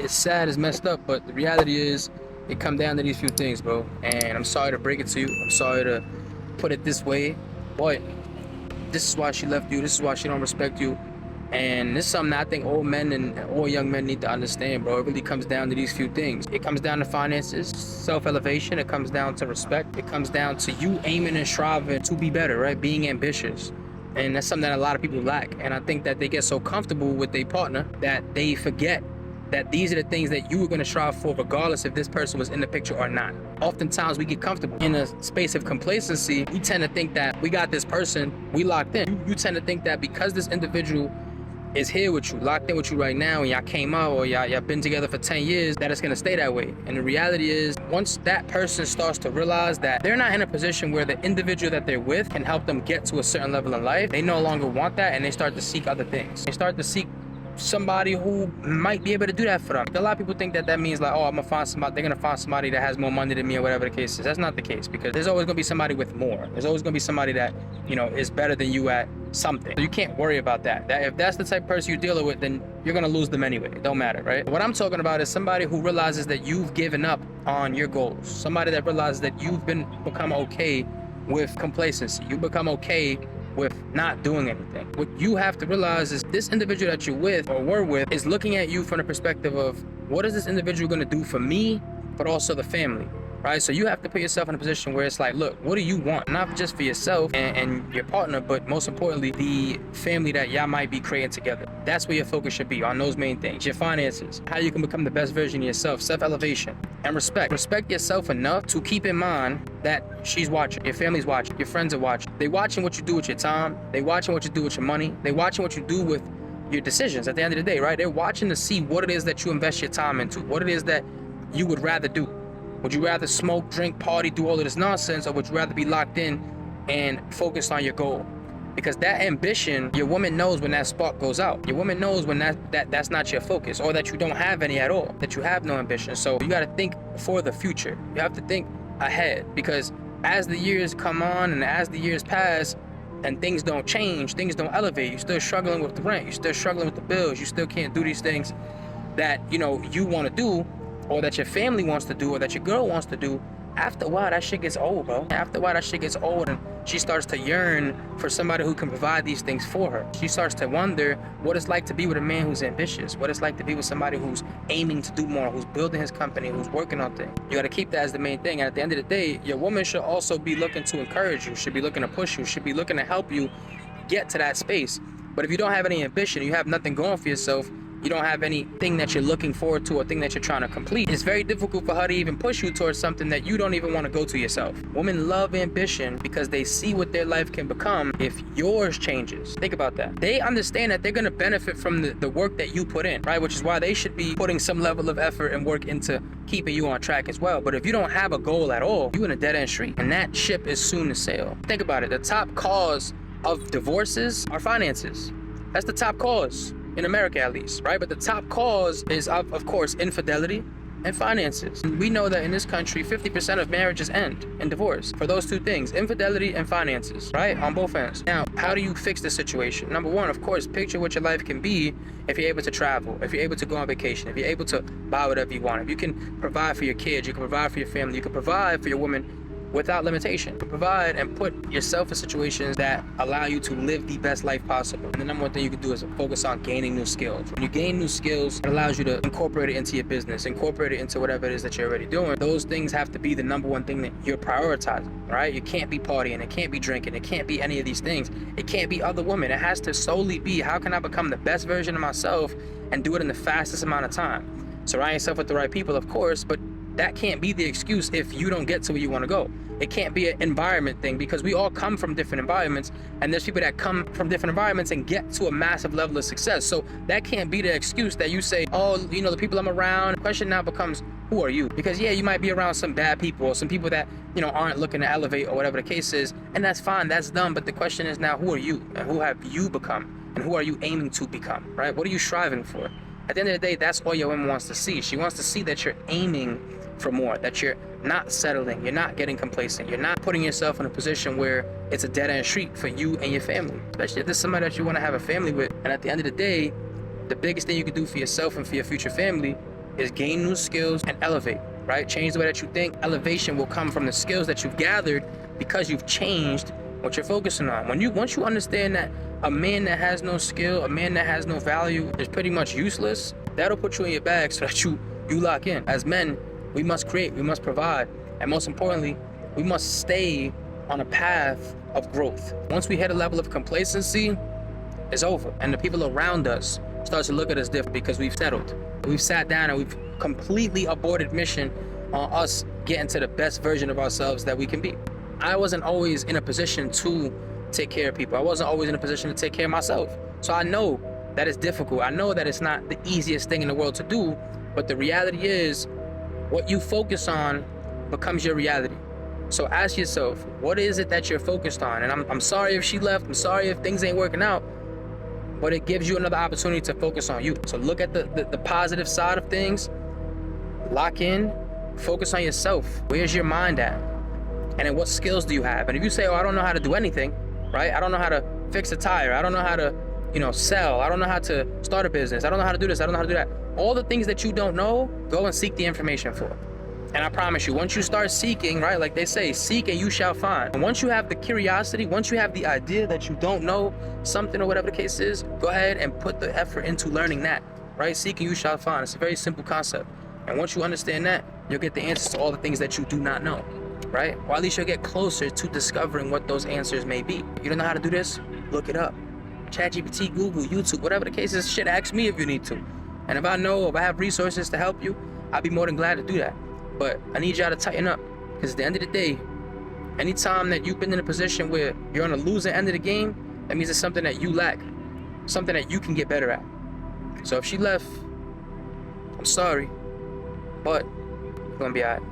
it's sad, it's messed up, but the reality is it come down to these few things, bro. And I'm sorry to break it to you. I'm sorry to put it this way, but this is why she left you. This is why she don't respect you. And this is something that I think all men and all young men need to understand, bro. It really comes down to these few things. It comes down to finances, self-elevation. It comes down to respect. It comes down to you aiming and striving to be better, right? Being ambitious. And that's something that a lot of people lack. And I think that they get so comfortable with their partner that they forget that these are the things that you were going to strive for regardless if this person was in the picture or not. Oftentimes we get comfortable in a space of complacency. We tend to think that we got this person, we locked in. You tend to think that because this individual is here with you, locked in with you right now, and y'all came out or y'all been together for 10 years, that it's gonna stay that way. And the reality is, once that person starts to realize that they're not in a position where the individual that they're with can help them get to a certain level in life, they no longer want that, and they start to seek other things. They start to seek somebody who might be able to do that for them. A lot of people think that that means like, oh, I'm gonna find somebody, they're gonna find somebody that has more money than me or whatever the case is. That's not the case, because there's always gonna be somebody with more. There's always gonna be somebody that, you know, is better than you at something. So you can't worry about that. If that's the type of person you're dealing with, then you're gonna lose them anyway. It don't matter, right? What I'm talking about is somebody who realizes that you've given up on your goals. Somebody that realizes that you've become okay with complacency. You become okay with not doing anything. What you have to realize is this individual that you're with or were with is looking at you from the perspective of, what is this individual going to do for me, but also the family, right? So you have to put yourself in a position where it's like, look, what do you want? Not just for yourself and your partner, but most importantly, the family that y'all might be creating together. That's where your focus should be, on those main things. Your finances, how you can become the best version of yourself, self-elevation, and respect. Respect yourself enough to keep in mind that she's watching, your family's watching, your friends are watching. They watching what you do with your time. They watching what you do with your money. They watching what you do with your decisions at the end of the day, right? They're watching to see what it is that you invest your time into, what it is that you would rather do. Would you rather smoke, drink, party, do all of this nonsense, or would you rather be locked in and focused on your goal? Because that ambition, your woman knows when that spark goes out. Your woman knows when that's not your focus, or that you don't have any at all, that you have no ambition. So you got to think for the future. You have to think ahead, because as the years come on and as the years pass and things don't change, things don't elevate, you're still struggling with the rent, you're still struggling with the bills, you still can't do these things that, you know, you want to do, or that your family wants to do, or that your girl wants to do. After a while, that shit gets old, bro. After a while, that shit gets old, and she starts to yearn for somebody who can provide these things for her. She starts to wonder what it's like to be with a man who's ambitious, what it's like to be with somebody who's aiming to do more, who's building his company, who's working on things. You got to keep that as the main thing. And at the end of the day, your woman should also be looking to encourage you, should be looking to push you, should be looking to help you get to that space. But if you don't have any ambition, you have nothing going for yourself, you don't have anything that you're looking forward to or thing that you're trying to complete, it's very difficult for her to even push you towards something that you don't even want to go to yourself. Women love ambition because they see what their life can become if yours changes. Think about that. They understand that they're going to benefit from the work that you put in, right? Which is why they should be putting some level of effort and work into keeping you on track as well. But if you don't have a goal at all, you're in a dead-end street, and that ship is soon to sail. Think about it. The top cause of divorces are finances. That's the top cause. In America, at least, right? But the top cause is, of course, infidelity and finances. We know that in this country, 50% of marriages end in divorce for those two things, infidelity and finances, right? On both ends. Now, how do you fix the situation? Number one, of course, picture what your life can be if you're able to travel, if you're able to go on vacation, if you're able to buy whatever you want, if you can provide for your kids, you can provide for your family, you can provide for your woman without limitation. Provide and put yourself in situations that allow you to live the best life possible. And the number one thing you can do is focus on gaining new skills. When you gain new skills, it allows you to incorporate it into your business, incorporate it into whatever it is that you're already doing. Those things have to be the number one thing that you're prioritizing, right? You can't be partying, it can't be drinking, it can't be any of these things. It can't be other women. It has to solely be, how can I become the best version of myself and do it in the fastest amount of time? Surround yourself with the right people, of course, but that can't be the excuse if you don't get to where you want to go. It can't be an environment thing, because we all come from different environments, and there's people that come from different environments and get to a massive level of success. So that can't be the excuse that you say, oh, you know, the people I'm around. The question now becomes, who are you? Because yeah, you might be around some bad people or some people that, you know, aren't looking to elevate or whatever the case is, and that's fine, that's dumb. But the question is now, who are you, and who have you become, and who are you aiming to become, right? What are you striving for? At the end of the day, that's all your woman wants to see. She wants to see that you're aiming for more, that you're not settling, you're not getting complacent, you're not putting yourself in a position where it's a dead-end street for you and your family, especially if there's somebody that you want to have a family with. And at the end of the day, the biggest thing you can do for yourself and for your future family is gain new skills and elevate, right? Change the way that you think. Elevation will come from the skills that you've gathered because you've changed what you're focusing on. Once you understand that a man that has no skill, a man that has no value is pretty much useless, that'll put you in your bag so that you lock in. As men, we must create, we must provide, and most importantly, we must stay on a path of growth. Once we hit a level of complacency, it's over. And the people around us start to look at us different because we've settled. We've sat down and we've completely aborted mission on us getting to the best version of ourselves that we can be. I wasn't always in a position to take care of people. I wasn't always in a position to take care of myself. So I know that it's difficult. I know that it's not the easiest thing in the world to do, but the reality is what you focus on becomes your reality. So ask yourself, what is it that you're focused on? And I'm sorry if she left. I'm sorry if things ain't working out, but it gives you another opportunity to focus on you. So look at the positive side of things, lock in, focus on yourself. Where's your mind at? And then what skills do you have? And if you say, oh, I don't know how to do anything, right? I don't know how to fix a tire. I don't know how to, sell. I don't know how to start a business. I don't know how to do this. I don't know how to do that. All the things that you don't know, go and seek the information for. And I promise you, once you start seeking, right, like they say, seek and you shall find. And once you have the curiosity, once you have the idea that you don't know something or whatever the case is, go ahead and put the effort into learning that, right? Seek and you shall find. It's a very simple concept. And once you understand that, you'll get the answers to all the things that you do not know, right? Or at least you'll get closer to discovering what those answers may be. You don't know how to do this? Look it up. ChatGPT, Google, YouTube, whatever the case is, shit, ask me if you need to. And if I know, if I have resources to help you, I'd be more than glad to do that. But I need y'all to tighten up, because at the end of the day, anytime that you've been in a position where you're on the losing end of the game, that means it's something that you lack, something that you can get better at. So if she left, I'm sorry, but you're gonna be all right.